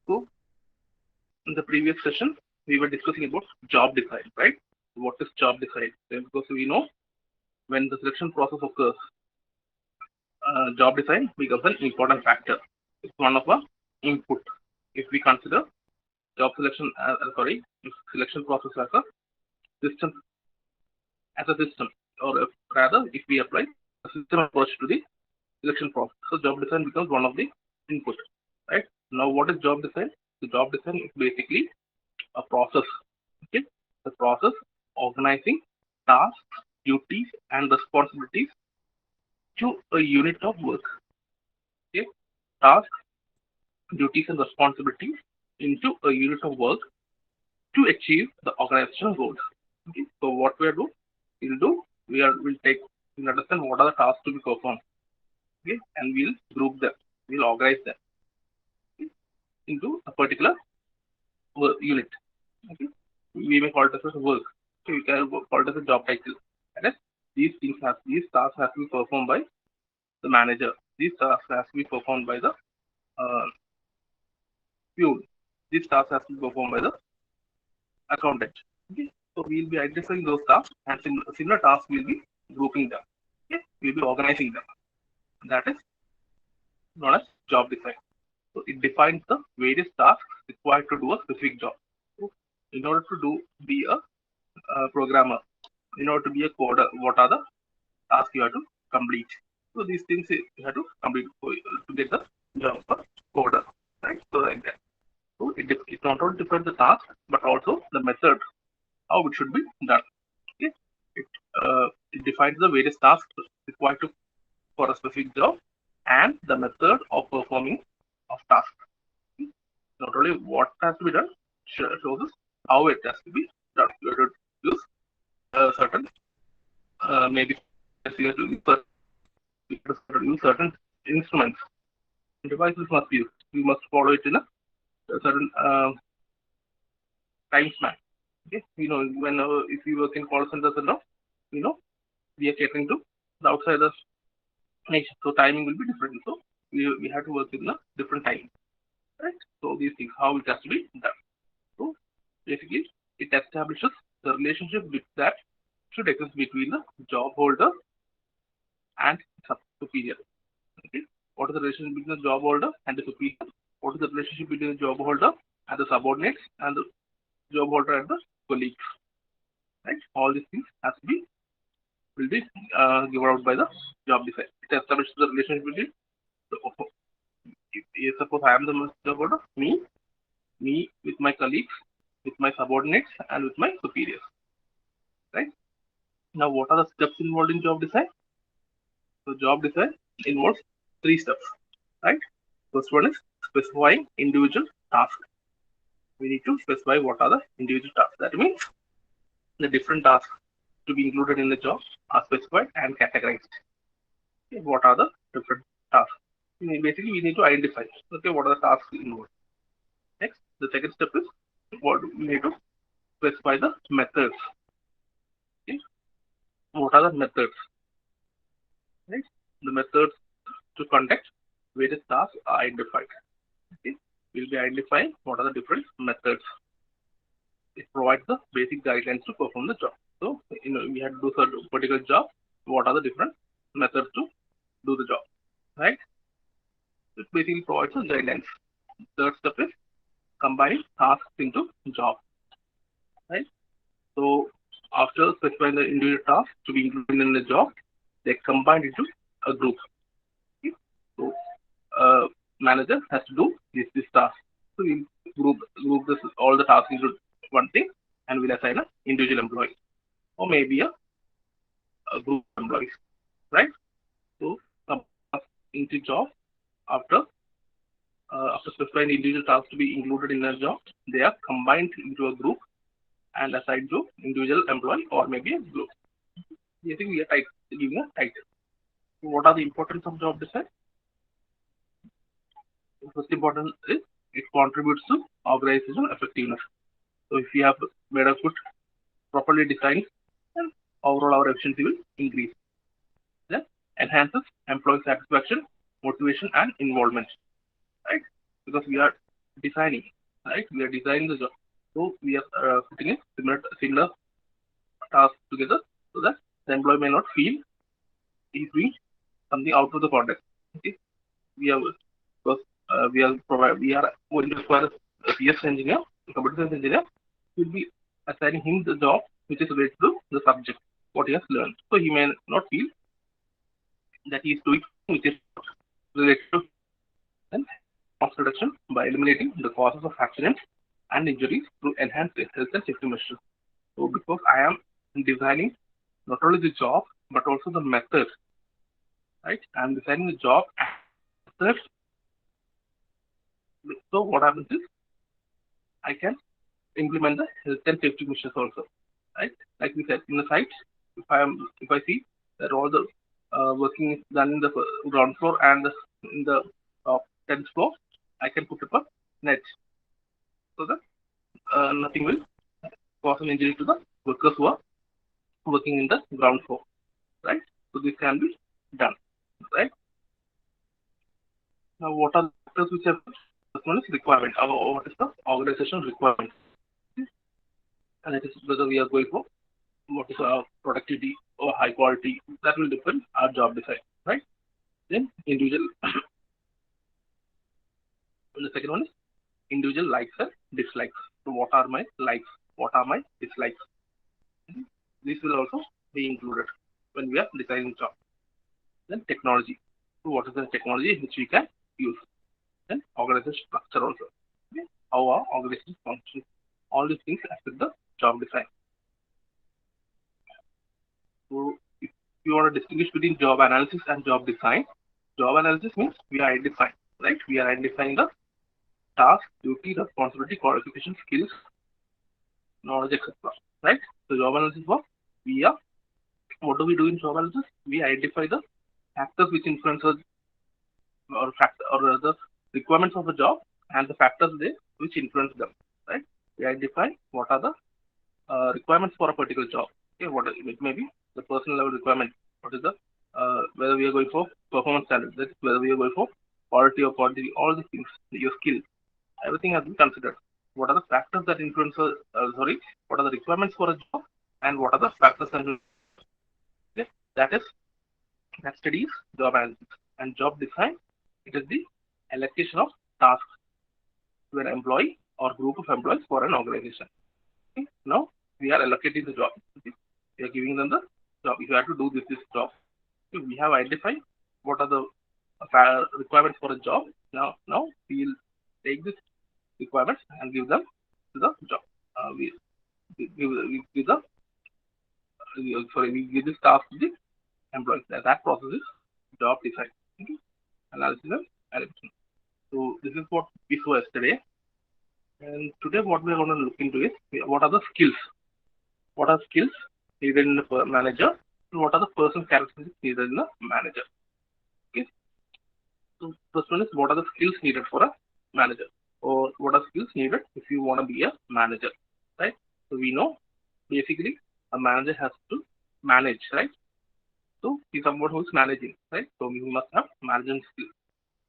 So in the previous session, we were discussing about job design, right? What is job design? Because we know when the selection process occurs, job design becomes an important factor. It's one of the input. If we consider job selection if selection process system as a system, or rather, if we apply a system approach to the selection process, so job design becomes one of the input, right? Now, what is job design? The job design is basically a process. Okay, the process organizing tasks, duties, and responsibilities to a unit of work. Okay, tasks, duties, and responsibilities into a unit of work to achieve the organizational goals. Okay, so what we'll do, we'll understand what are the tasks to be performed. Okay, and we'll group them, we'll organize them, okay, into a particular unit. Okay, we may call it as a work. Okay, we can call it as a job title. And then these tasks have to be performed by the manager. These tasks have to be performed by the uh, fuel. These tasks have to be performed by the accountant. Okay, so we'll be identifying those tasks, and similar tasks we'll be grouping them. Okay, we'll be organizing them. That is known as job design. So it defines the various tasks required to do a specific job. So in order to be a programmer, in order to be a coder, what are the tasks you have to complete? So these things you have to complete to get the job of coder, right? So like that. So it not only defines the task, but also the method how it should be done. Okay? It, it defines the various tasks required for a specific job and the method of performing of task. Not only what has to be done, shows us how it has to be done. You have to use certain maybe you have to use certain instruments. Devices must be used. We must follow it in a certain time span. Okay, when if we work in call centers and all, you know we are catering to the outsiders nation, so timing will be different. So we have to work in a different time, right? So these things how it has to be done. So basically, it establishes the relationship that should exist between the job holder and superior. Okay, what is the relationship between the job holder and the superior? What is the relationship between the job holder and the subordinates and the job holder and the colleagues? Right, all these things has to be will be given out by the job design. It establishes the relationship between the, suppose I am the job holder, me with my colleagues, with my subordinates, and with my superiors. Right? Now, what are the steps involved in job design? So, job design involves 3 steps. Right? First one is specifying individual tasks. We need to specify what are the individual tasks. That means the different tasks to be included in the job are specified and categorized. Okay, what are the different tasks? Basically, we need to identify. Okay, what are the tasks involved? Next, the second step is what we need to specify the methods. Okay, what are the methods? Right, the methods to conduct various tasks are identified. Okay, we'll be identifying what are the different methods. It provides the basic guidelines to perform the job. So, we have to do a particular job. What are the different methods to do the job? Right? It basically provides the guidelines. Third step is combining tasks into job. Right? So, after specifying the individual tasks to be included in the job, they combined into a group. Okay? So, manager has to do this task. So, we group all the tasks into one thing, and we'll assign an individual employee or maybe a group of employees, right? So into job after after specifying the individual tasks to be included in a job, they are combined into a group and assigned to individual employee or maybe a group. Basically, we are giving a title. So what are the importance of job design? First important is it contributes to organizational effectiveness. So if we have made a good properly designed, then overall our efficiency will increase. Then enhances employee satisfaction, motivation, and involvement. Right? Because we are designing, right? We are designing the job. So we are putting in similar tasks together so that the employee may not feel he's doing something out of the context. Okay, we are because we are going to require a CS engineer, a computer science engineer, will be assigning him the job which is related to the subject what he has learned. So he may not feel that he is doing something which is not related to him. Then cost reduction by eliminating the causes of accidents and injuries through enhanced health and safety measures. So because I am designing not only the job but also the method, right? I am designing the job and methods. So what happens is I can implement the health and safety measures also, right? Like we said in the site, if I see that all the working is done in the ground floor and in the top 10th floor, I can put up a net so that nothing will cause an injury to the workers who are working in the ground floor, right? So this can be done, right? Now, what are the factors which are first one is requirement. What is the organization requirement? And that is whether we are going for what is our productivity or high quality. That will depend our job design, right? Then individual. And the second one is individual likes and dislikes. So what are my likes? What are my dislikes? This will also be included when we are designing job. Then technology. So what is the technology which we can use? Then organization structure also. Okay? How our organization functions. All these things affect the job design. So if you want to distinguish between job analysis and job design, job analysis means we are identifying, right? We are identifying the task, duty, responsibility, qualification, skills, knowledge, etc. Right? So job analysis work. We are what do we do in job analysis? We identify the factors which influence or the requirements of the job and the factors they which influence them. Right? We identify what are the requirements for a particular job. Okay, what it may be the personal level requirement. What is the whether we are going for performance standards, that is whether we are going for quality or quantity, all these things, your skill, everything has been considered. What are the factors that influence? What are the requirements for a job, and what are the factors that influence? Okay, that is that studies job analysis and job design. It is the allocation of tasks to an employee or group of employees for an organization. Okay, now we are allocating the job. Okay, we are giving them the job. If you have to do this job, okay, we have identified what are the requirements for a job. Now we will take this requirements and give them to the job. We give the we give this task to the employees. That process is job design, okay? Analysis and allocation. So this is what we saw yesterday, and today what we are going to look into is what are the skills. What are skills needed in the manager, and what are the person characteristics needed in the manager. Okay. So first one is what are the skills needed for a manager, or what are skills needed if you want to be a manager, right? So we know basically a manager has to manage, right? So he's someone who's managing, right? So we must have management skills.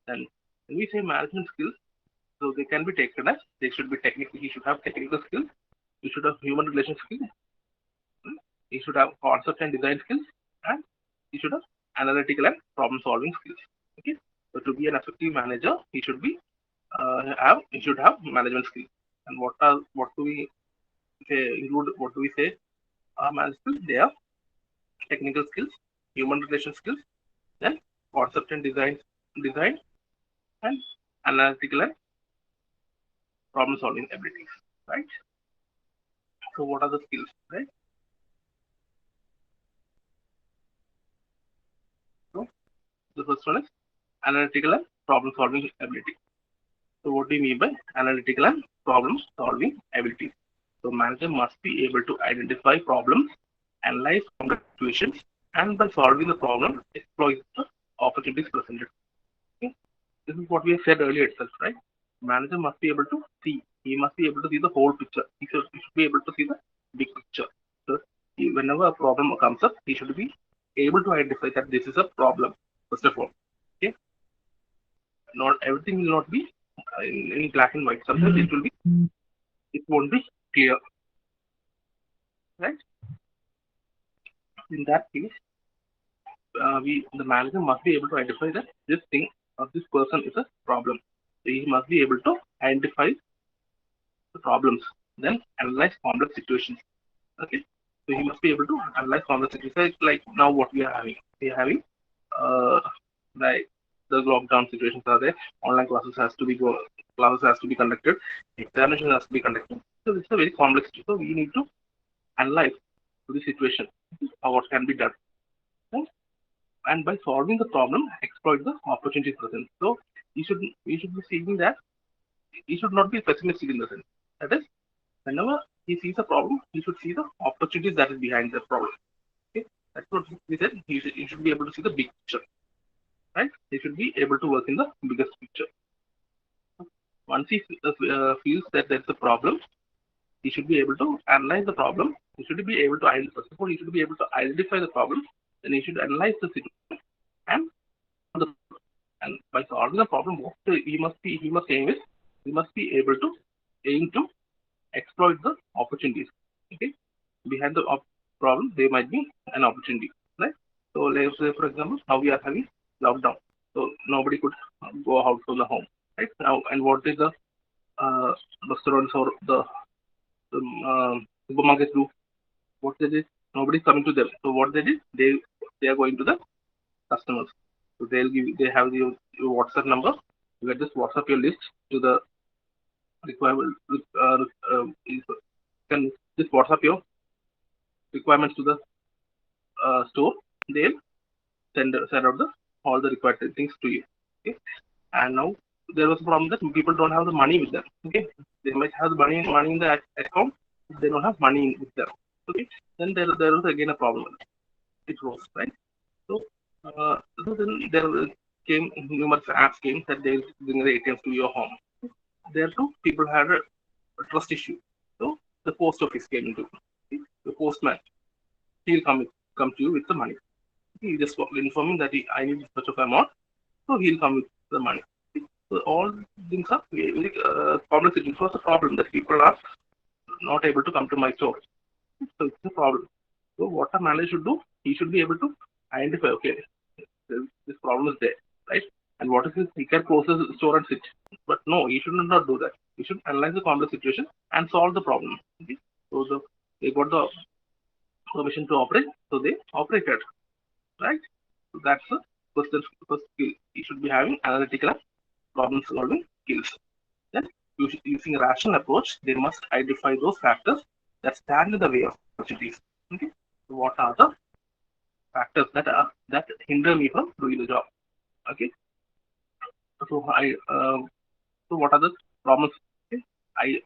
And when we say management skills, so they can be taken as they should be technical. He should have technical skills. He should have human relation skills. He should have concept and design skills, and he should have analytical and problem solving skills. Okay. So to be an effective manager, he should have management skills. And what do we say include? What do we say? Management skills. They are technical skills, human relation skills, then concept and design, and analytical and problem solving abilities, right? So what are the skills, right? So the first one is analytical and problem solving ability. So what do you mean by analytical and problem solving abilities? So manager must be able to identify problems, analyze complex situations, and by solving the problem, exploit the opportunities presented. Okay? This is what we have said earlier itself, right? Manager must be able to see. He must be able to see the whole picture. He should be able to see the big picture. So whenever a problem comes up, he should be able to identify that this is a problem. First of all, okay, not everything will not be in black and white. Sometimes it won't be clear, right? In that case, the manager must be able to identify that this thing or this person is a problem. So he must be able to identify the problems, then analyze complex situations. Okay, so he must be able to analyze complex situations. Like now, what we are having, uh, like the lockdown situations are there. Online classes has to be conducted, examination has to be conducted. So it's a very complex. So we need to analyze the situation, what can be done, right? And by solving the problem, exploit the opportunities present. So we should be seeing that he should not be pessimistic in the sense. That is, whenever he sees a problem, he should see the opportunities that is behind the problem. Okay, that's what we said. He should be able to see the big picture, right? He should be able to work in the biggest picture. Once he feels that there's a problem, he should be able to analyze the problem. He should be able to first of all, he should be able to identify the problem. Then he should analyze the situation and solve the problem. And by solving the problem, what he must aim is he must be able to aim to exploit the opportunities. Okay, behind the problem there might be an opportunity, right? So let's say for example now we are having lockdown, so nobody could go out from the home, right? Now, and what is the uh, restaurants or the supermarkets do? What they did, nobody's coming to them, so what they did, they are going to the customers. So they have your WhatsApp number. You can just WhatsApp your list to the requirement. You can just WhatsApp your requirements to the store. They'll send out the all the required things to you. Okay, and now there was a problem that people don't have the money with them. Okay, they might have the money in the account, they don't have money with them. Okay, then there was again a problem. It rose, right? So, so then there came numerous apps came that they bring the ATMs to your home. There too, people had a trust issue. So the post office came into. Okay? The postman, he'll come to you with the money. He just informing that I need such of amount, so he'll come with the money. Okay? So all things are very complex. It was a problem that people are not able to come to my store. So it's a problem. So what a manager should do, he should be able to identify, okay, this problem is there, right? And what is this? He can close the store and sit. But no, he should not do that. He should analyze the complex situation and solve the problem. Okay? So they got the permission to operate, so they operated, right? So that's the first skill. He should be having analytical and problem solving skills. Then, using a rational approach, they must identify those factors that stand in the way of opportunities. Okay, so what are the factors that hinder me from doing the job? Okay, so so what are the problems? Okay,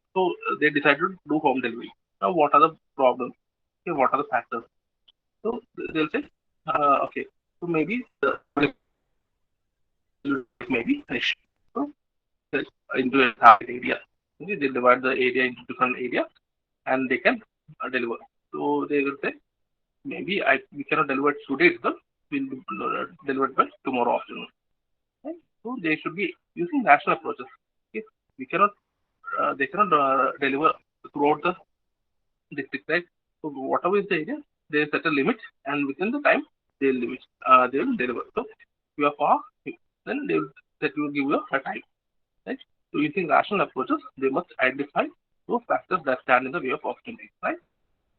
they decided to do home delivery. Now, what are the problems? Okay, what are the factors? So they'll say, okay, so maybe the maybe an issue. So into a target area. Okay, they divide the area into different areas and they can deliver. So they will say maybe we cannot deliver it today itself. We'll deliver it by tomorrow afternoon. Right? So they should be using rational approaches. Okay? We cannot they cannot deliver throughout the district, right? So whatever is the area, they set a limit and within the time they will deliver. So if you are far, then they will give you a time. Right? So using rational approaches, they must identify those factors that stand in the way of opportunities, right?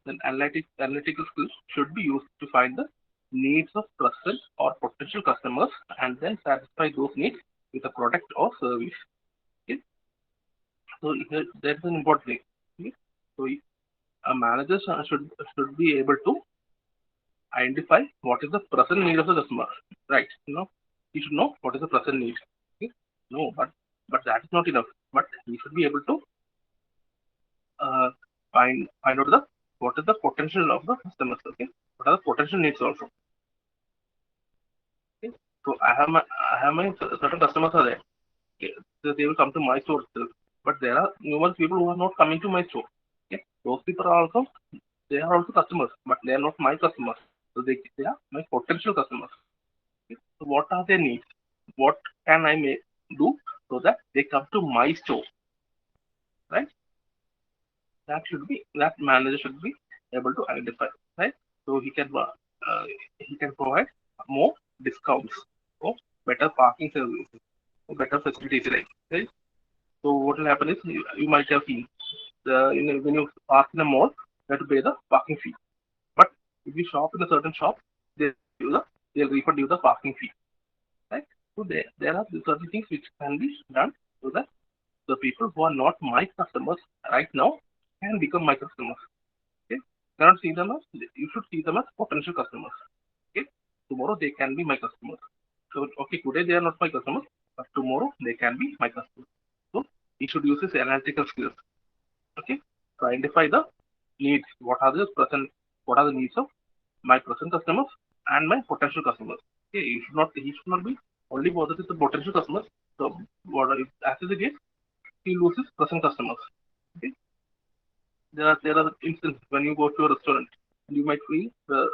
Then analytical skills should be used to find the needs of present or potential customers and then satisfy those needs with a product or service. Okay? So that's an important thing. Okay? So a manager should be able to identify what is the present need of the customer, right? He should know what is the present need. Okay? No, but that is not enough. But he should be able to uh, find out the what is the potential of the customers. Okay, what are the potential needs also. Okay, so I have my certain customers are there. Okay, so they will come to my store itself. But there are numerous people who are not coming to my store. Okay, those people are also they are also customers, but they are not my customers. So they are my potential customers. Okay, so what are their needs? What can I do so that they come to my store, right? That manager should be able to identify, right? So he can provide more discounts or better parking services or better facilities, right? So what will happen is you might have seen when you park in a mall, you have to pay the parking fee. But if you shop in a certain shop, they'll give you they'll refund you the parking fee, right? So there are certain things which can be done so that the people who are not my customers right now can become my customers. Okay, cannot see them as you should see them as potential customers. Okay, tomorrow they can be my customers. So okay, today they are not my customers, but tomorrow they can be my customers. So we should use this analytical skills. Okay, to identify the needs. What are the needs of my present customers and my potential customers. Okay, he should not be only bothered with the potential customers. So what as is the case, he loses present customers. Okay, there are instances when you go to a restaurant and you might feel the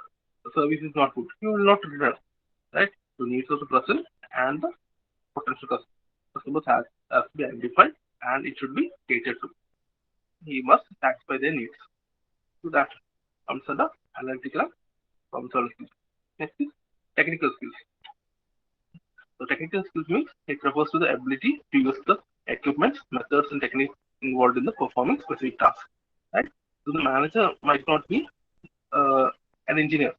service is not good. You will not return, right? The needs of the present and the potential customers has to be identified and it should be catered to. He must satisfy their needs. So that comes under analytical problem solving skills. Next is technical skills. So technical skills means it refers to the ability to use the equipment, methods, and techniques involved in the performing specific task. Right? So the manager might not be an engineer,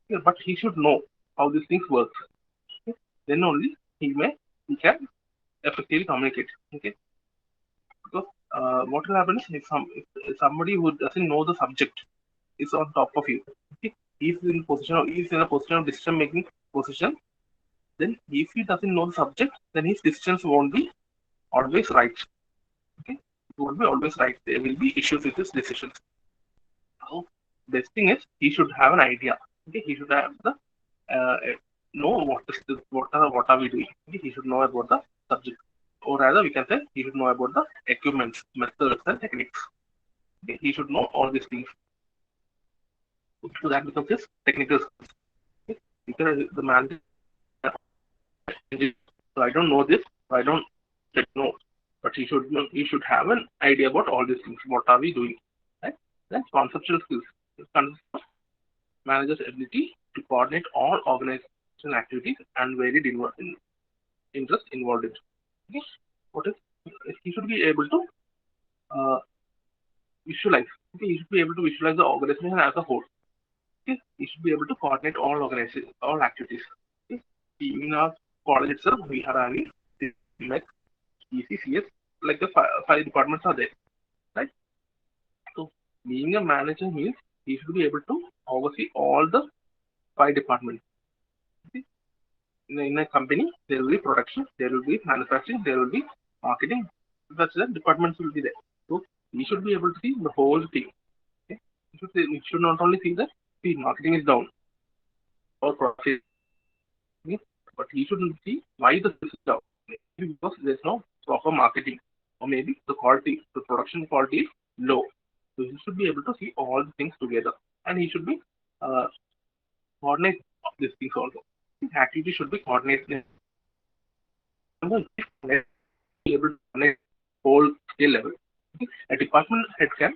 yeah, but he should know how these things work. Okay? Then only he can effectively communicate. Okay? Because what will happen is if somebody who doesn't know the subject is on top of you, okay? He's in a position of decision making position. Then if he doesn't know the subject, then his decisions won't be always right. Okay, it won't be always right. There will be issues with his decisions. So best thing is he should have an idea. Okay, he should have the uh, know what are we doing. Okay, he should know about the subject, or rather we can say he should know about the equipment, methods, and techniques. Okay, he should know all these things. So that becomes his technical skills. Okay, because the manager, so I don't know this, so I don't know. But he should have an idea about all these things. What are we doing? Right? Then conceptual skills. This consists of manager's ability to coordinate all organizational activities and varied interest involved in it. Okay? What is he should be able to uh, visualize. Okay, he should be able to visualize the organization as a whole. Okay, he should be able to coordinate all activities. Okay, in our college itself, we are having like ECCS, like the five departments are there, right? So being a manager means he should be able to oversee all the five departments. Okay? In a company, there will be production, there will be manufacturing, there will be marketing. That's the departments will be there. So he should be able to see the whole thing. Okay? He should not only see that the marketing is down or profit, okay? But he shouldn't see why the sales is down. Maybe because there's no proper marketing, or maybe the production quality is low. So he should be able to see all the things together, and he should be uh, coordinate these things also. His activity should be coordinated. Be able to manage whole scale level. Okay? A department head can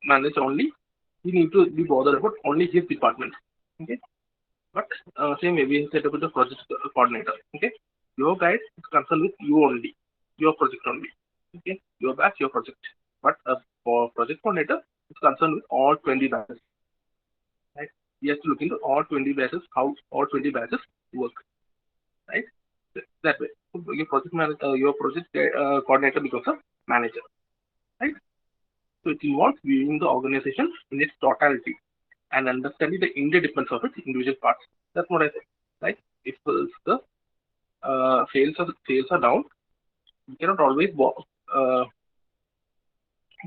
manage only. He need to be bothered about only his department. Okay, but same way we set up with the project coordinator. Okay, your guide is concerned with you only, your project only. Okay, your batch, your project. But for project coordinator, is concerned with all 20 batches. Right? He has to look into all 20 batches, how all 20 batches work. Right? That way, so your project manager, your project coordinator becomes a manager. Right? So it involves viewing the organization in its totality and understanding the interdependence of its individual parts. That's what I say. Right? If the sales are down, you cannot always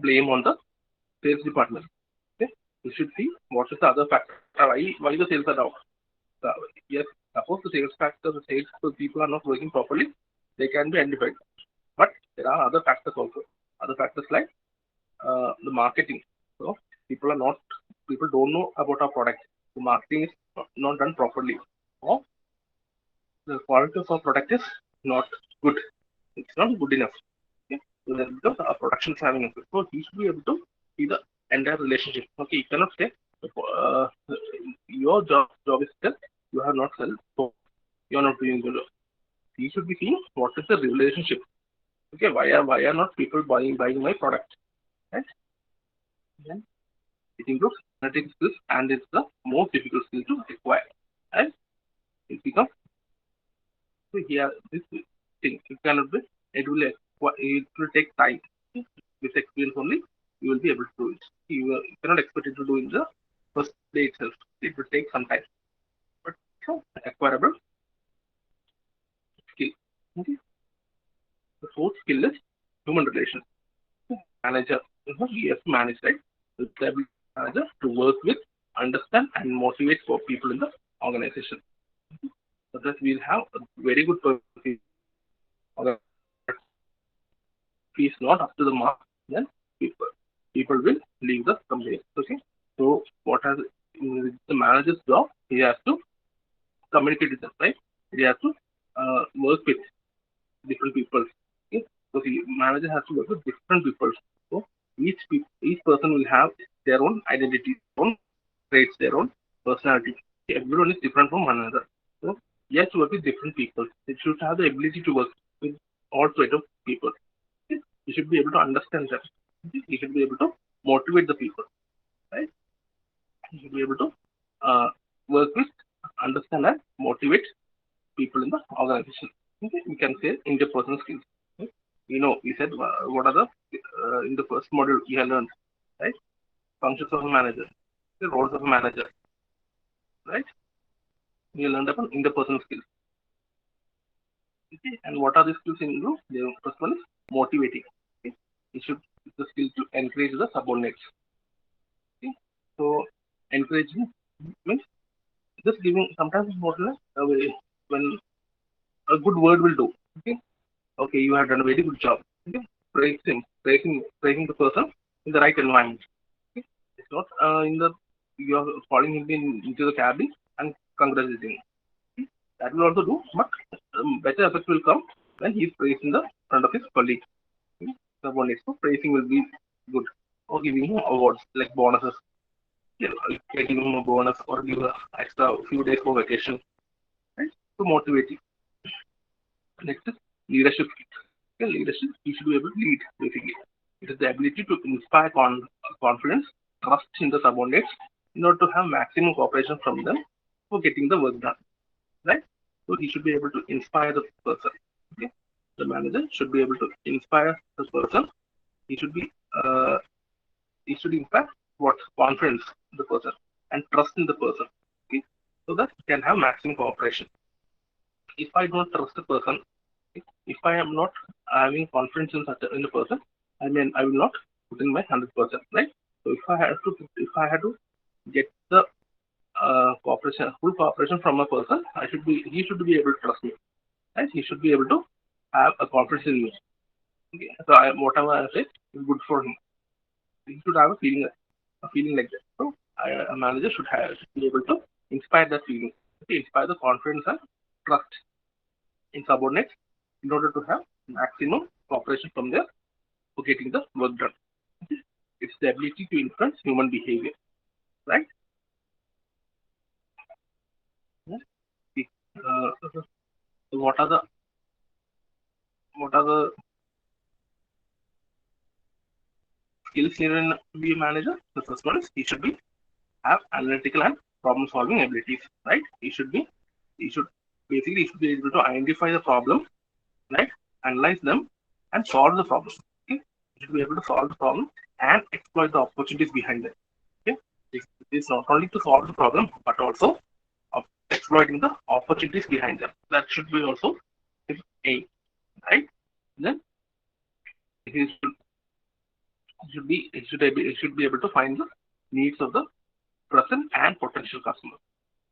blame on the sales department. Okay? You should see what is the other factor. Why the sales are down. Uh, yes, suppose the sales people are not working properly, they can be identified. But there are other factors also. Other factors like the marketing. So people don't know about our product. The marketing is not done properly, or the quality of our product is not good. It's not good enough. Okay? So that because our production is having effect. So he should be able to see the entire relationship. Okay, you cannot say your job is that you have not sold, so you are not doing good. He should be seeing what is the relationship. Okay, why are not people buying my product? Right? Then it includes analytic skills and it's the most difficult skill to acquire. And it becomes so here this thing it cannot be it will take time. With experience only you will be able to do it. You cannot expect it to do in the first day itself. It will take some time. But so acquirable skill. Okay. The fourth skill is human relations. Manager, he has to manage, right? The ability manager to work with, understand, and motivate for people in the organization. So that we'll have a very good person. If he is not up to the mark, then people will leave the company. Okay. So what has the manager's job? He has to communicate with them, right? He has to work with different people. Okay? So the manager has to work with different people. So each person will have their own identity, their own traits, their own personality. Everyone is different from one another. So he has to work with different people. He should have the ability to work with all sort of people. Okay? He should be able to understand them. Okay? He should be able to motivate the people. Right? He should be able to uh, work with, understand and motivate people in the organization. Okay, we can say interpersonal skills. Okay? We said what are the in the first module we have learned, right? Functions of a manager, the roles of a manager, right? We learned about interpersonal skills. Okay, and what are the skills in group? The first one is motivating. Okay, it should the skill to encourage the subordinates. Okay, so encouraging means just giving sometimes more when a good word will do. Okay, okay, you have done a very good job. Okay? Praising the person in the right environment. Okay? It's not in the you are calling him into the cabin and congratulating. Okay? That will also do, but better effect will come when he is praised in the front of his colleagues. Okay? Subordinates. So praising will be good. Or giving him awards like bonuses. Like giving him a bonus or give a extra few days for vacation. Right? To motivate him. Next is leadership. Okay, leadership, you should be able to lead, basically. It is the ability to inspire confidence, trust in the subordinates in order to have maximum cooperation from them for getting the work done. Right? So he should be able to inspire the person. Okay? The manager should be able to inspire the person. He should be he should inspire what confidence in the person and trust in the person. Okay? So that he can have maximum cooperation. If I don't trust the person, if I am not having confidence in the person, I mean I will not put in my 100%, right? So if I had to get the full cooperation from a person, he should be able to trust me, right? He should be able to have a confidence in me. Okay, so whatever I say is good for him. He should have a feeling like that. So a manager should be able to inspire that feeling, okay? Inspire the confidence and trust in subordinates in order to have maximum cooperation from there for getting the work done. It's the ability to influence human behavior, right? So what are the skills needed in to be a manager? The first one is he should be have analytical and problem solving abilities, right? He should be able to identify the problem, right? Analyze them and solve the problem. Okay? He should be able to solve the problem and exploit the opportunities behind them. Okay? It is not only to solve the problem but also of exploiting the opportunities behind them. That should be also his aim, right? Then he should be able to find the needs of the present and potential customers.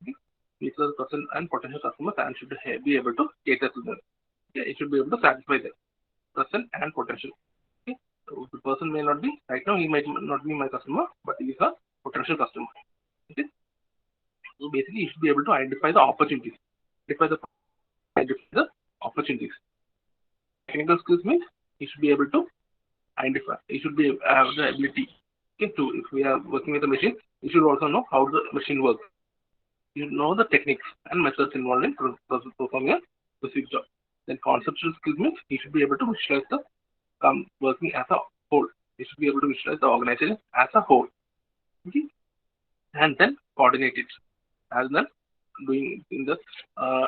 Okay? Needs of the present and potential customers and should be able to cater to them. Okay? It should be able to satisfy them, present and potential. Okay? So the person may not be right now. He might not be my customer, but he is a potential customer. Okay? So basically, you should be able to identify the opportunities, identify the opportunities, technical skills means he should be able to identify. He should be have the ability. Okay, to if we are working with a machine, you should also know how the machine works. You know the techniques and methods involved in performing a specific job. Then conceptual skills means he should be able to visualize the working as a whole. He should be able to visualize the organization as a whole. Okay, and then coordinate it as well doing in the uh,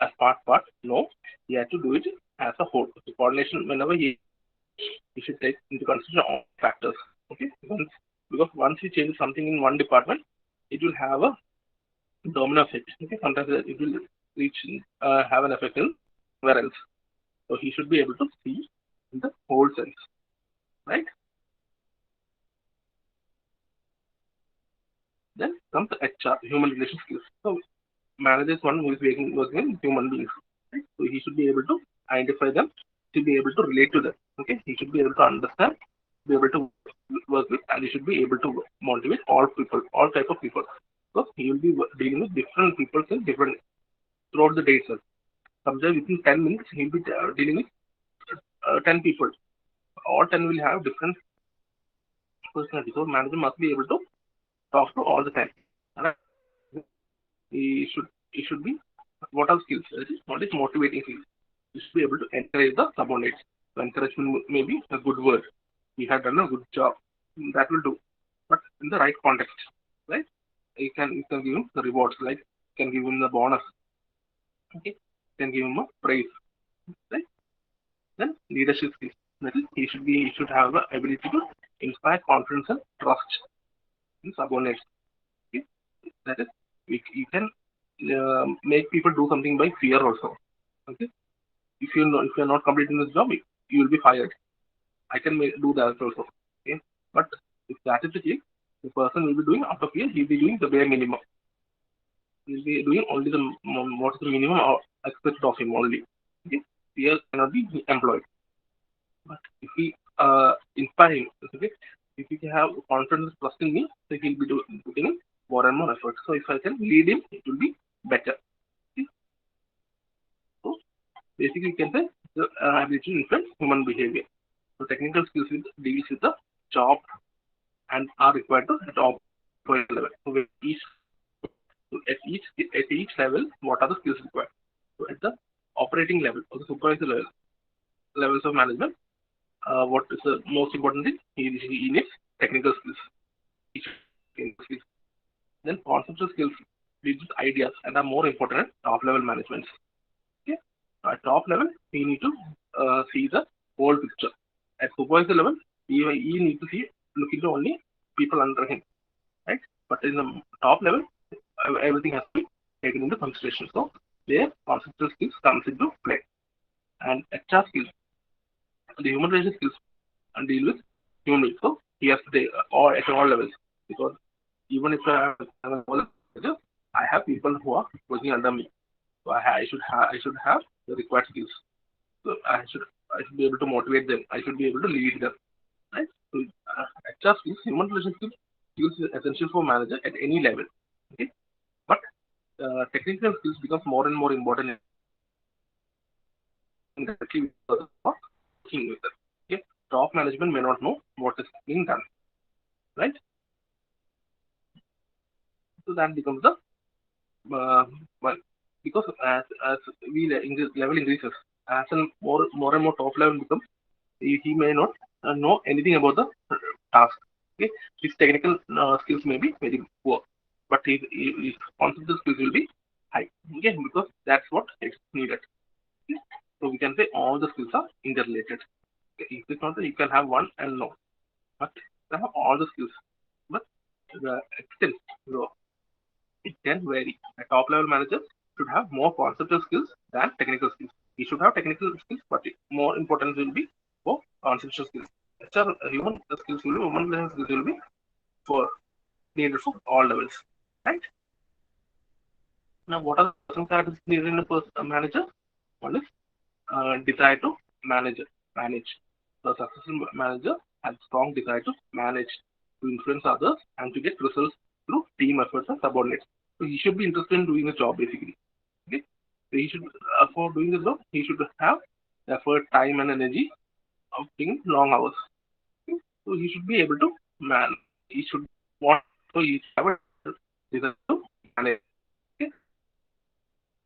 as part. No, he had to do it as a whole. So coordination whenever he should take into consideration all factors. Okay, because once he changes something in one department, it will have a domino effect. Okay, sometimes it will reach have an effect in where else. So he should be able to see in the whole sense, right? Then comes the HR, human relation skills. So manager is one who is working with human beings. Right? So he should be able to identify them, to be able to relate to them. Okay, he should be able to understand, be able to work with, and he should be able to motivate all people, all type of people. So he will be dealing with different people in different throughout the day itself. Sometimes within 10 minutes he'll be dealing with 10 people. All 10 will have different personalities. So manager must be able to talk to all the 10. And he should be what are skills? What is motivating skills? You should be able to encourage the subordinates. So encouragement may be a good word. He had done a good job. That will do. But in the right context, right? You can give him the rewards, like you can give him the bonus. Okay. You can give him a praise. Right? Then leadership skills. That is, he should have the ability to inspire confidence and trust in subordinates. Okay? That is, you can make people do something by fear also. Okay, if you are not completing this job, you will be fired. I can do that also. Okay, but if that is the case, the person will be doing out of fear. He will be doing the bare minimum. He will be doing only the what is the minimum or expected of him only. Okay, fear cannot be employed. But if we inspire him, okay, if we can have confidence, trust in me, so he'll be putting in more and more effort. So if I can lead him, it will be better. Okay? So basically, you can say the ability to influence human behavior. So technical skills deals with the job and are required to at operational level. So at each level, what are the skills required? So at the operating level or the supervisor levels of management, what is the most important thing? He needs technical skills. Each technical skills. Then conceptual skills deal with ideas and are more important at top level management. Okay? At top level, we need to see the whole picture. At supervisor level, he need to look into only people under him, right? But in the top level, everything has to be taken into consideration. So there, conceptual skills comes into play. And HR skills, the human relations skills, and deal with human beings. So he has to take all at all levels because even if I have a manager, I have people who are working under me. So I should have the required skills. So I should be able to motivate them. I should be able to lead them. Right? So HR skills, human relationship skills is essential for manager at any level. Okay, but technical skills becomes more and more important in directly with others or working with them. Okay, top management may not know what is being done. Right? So that becomes the well, because as level increases, as in more and more top level becomes, he may not know anything about the task. Okay, his technical skills may be very poor, but his conceptual skills will be high. Okay, because that's what is needed. Okay? So we can say all the skills are interrelated. Okay? If it's not that you can have one and no, but you have all the skills. But the extent, so it can vary. A top level manager should have more conceptual skills than technical skills. He should have technical skills, but more important will be for conceptual skills. HR, human skills will be, human skills will be for needed for all levels. Right? Now, what are the person characteristics needed in a manager? One is desire to manage. The successful manager has strong desire to manage, to influence others, and to get results through team efforts and subordinates. So he should be interested in doing the job basically. Okay, so he should for doing the job he should have effort, time, and energy of taking long hours. Okay? So he should be able to man. He should want. So he should have a desire to manage. Okay?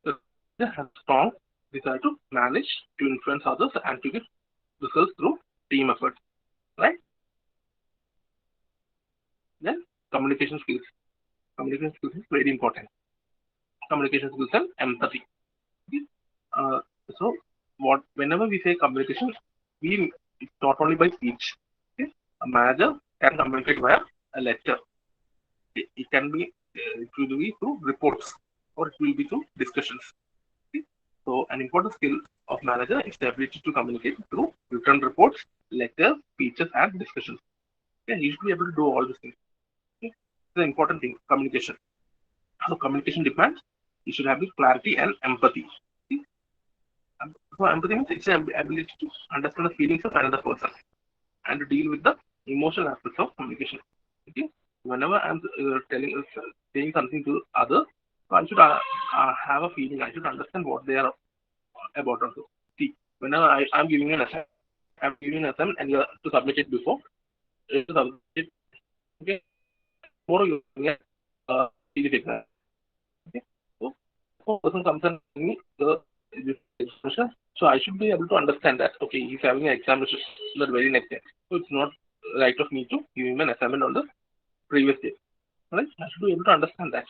So he has a strong desire to manage, to influence others, and to get results through team effort. Right? Then communication skills. Communication skills is very important. Communication skills and empathy. Okay? Uh, so what whenever we say communication, we it's not only by speech. Okay? A manager can communicate via a letter. It can be it will be through reports or it will be through discussions. Okay? So an important skill of manager is the ability to communicate through written reports, letters, speeches, and discussions. Okay? You should be able to do all these things. Okay? It's an important thing, communication. So communication demands you should have the clarity and empathy. Okay? So empathy means it's the ability to understand the feelings of another person and to deal with the emotional aspects of communication. Okay, whenever I'm saying something to others, so I should have a feeling. I should understand what they are about. Also, see, whenever I'm giving you an assignment, I'm giving you an assignment, and you have to submit it before. You have to submit it. Okay, tomorrow you're giving a series exam. Okay, so if a person comes and give me the examination, so I should be able to understand that. Okay, he's having an examination the very next day, so it's not right of me to give him an assignment on the previous day. Right? I should be able to understand that.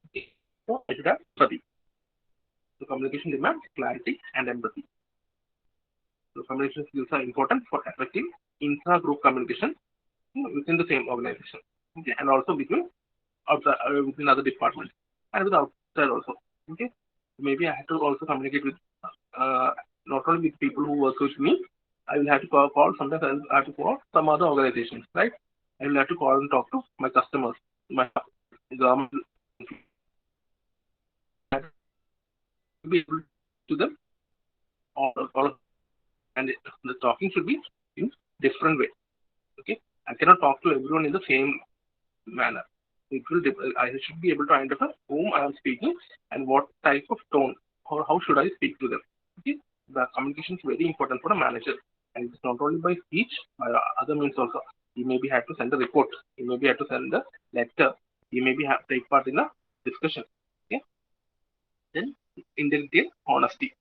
Okay. So I should have empathy. So communication demands clarity and empathy. So communication skills are important for effective intra-group communication within the same organization. Okay, and also between outside within other departments and with outside also. Okay, maybe I have to also communicate with uh, not only with people who work with me. I will have to call sometimes I have to call some other organizations, right? I will have to call and talk to my customers, my government, be able to them all and the talking should be in different way. Okay, I cannot talk to everyone in the same manner. It will I should be able to identify whom I am speaking and what type of tone or how should I speak to them. Okay, the communication is very important for a manager, and it's not only by speech, by other means also. He maybe have to send a report. He maybe have to send a letter. He maybe have to take part in a discussion. Okay, then integrity and honesty.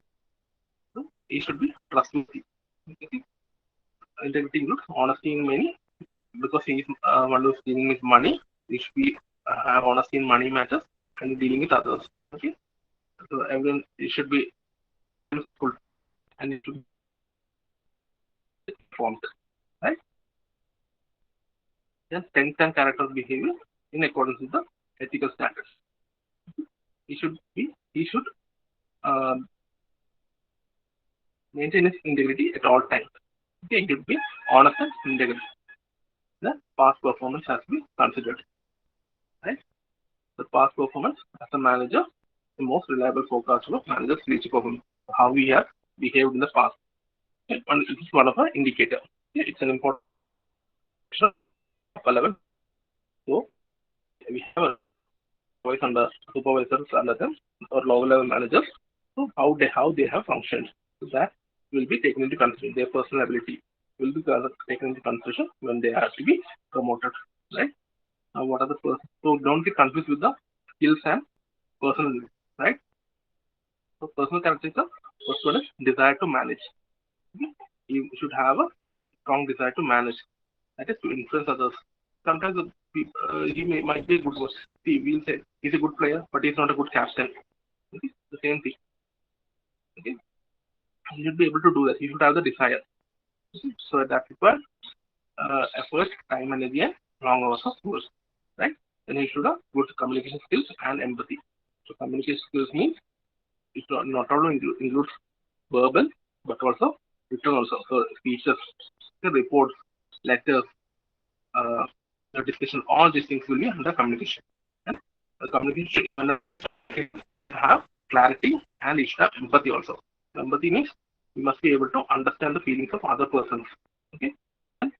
So he should be trustworthy. Okay? Integrity includes honesty in many because he is one who's dealing with money. He should be have honesty in money matters and dealing with others. Okay, so everyone it should be full and it should be formed, right? Then strength and character behavior in accordance with the ethical standards. He should maintain his integrity at all times. Okay, it should be honest and integrity. The past performance has to be considered, right? The past performance as a manager, the most reliable forecast of manager's future performance, how we have behaved in the past. Okay, and it is one of our indicator. Okay, it's an important upper level. So we have a voice under supervisors under them or lower level managers. So how they have functioned. So that will be taken into consideration. Their personal ability will be taken into consideration when they have to be promoted. Right? Now what are the so don't get confused with the skills and personal, right? So personal characteristics, first one is desire to manage. Okay? You should have a strong desire to manage. That is to influence others. Sometimes might be a good one. See, we'll say he's a good player, but he's not a good captain. Okay? The same thing. Okay? He should be able to do that. He should have the desire. Okay? So that requires effort, time, energy, and long hours of work. Right? Then he should have good communication skills and empathy. So communication skills means it not only includes verbal but also written also. So speeches, reports, letters, uh, discussion, all these things will be under communication. And communication should have clarity and it should have empathy also. Empathy means you must be able to understand the feelings of other persons. Okay, and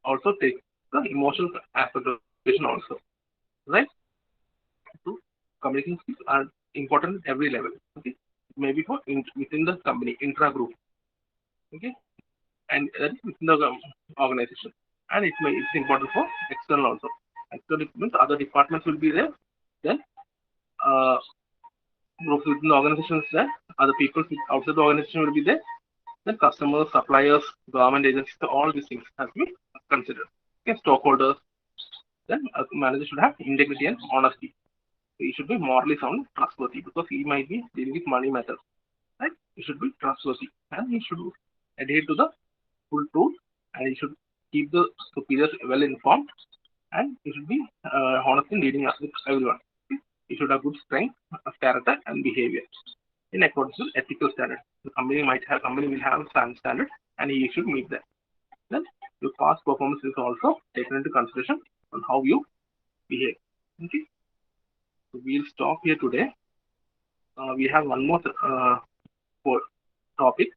also take the emotional aspect of communication also. Right? So communication skills are important at every level. Okay, maybe for within the company, intra group. Okay, and that is within the organization, and it's important for external also. External means other departments will be there, then uh, groups within the organization is there, other people outside the organization will be there, then customers, suppliers, government agencies, so all these things have to be considered. Okay, stockholders, then a manager should have integrity and honesty. So he should be morally sound, trustworthy, because he might be dealing with money matters. Right? He should be trustworthy, and he should adhere to the full truth, and he should keep the superiors well informed, and he should be honest in leading us with everyone. Okay? He should have good strength of character and behavior in accordance with ethical standards. The company will have some standard, and he should meet that. Then your past performance is also taken into consideration on how you behave. Okay, so we'll stop here today. We have one more topic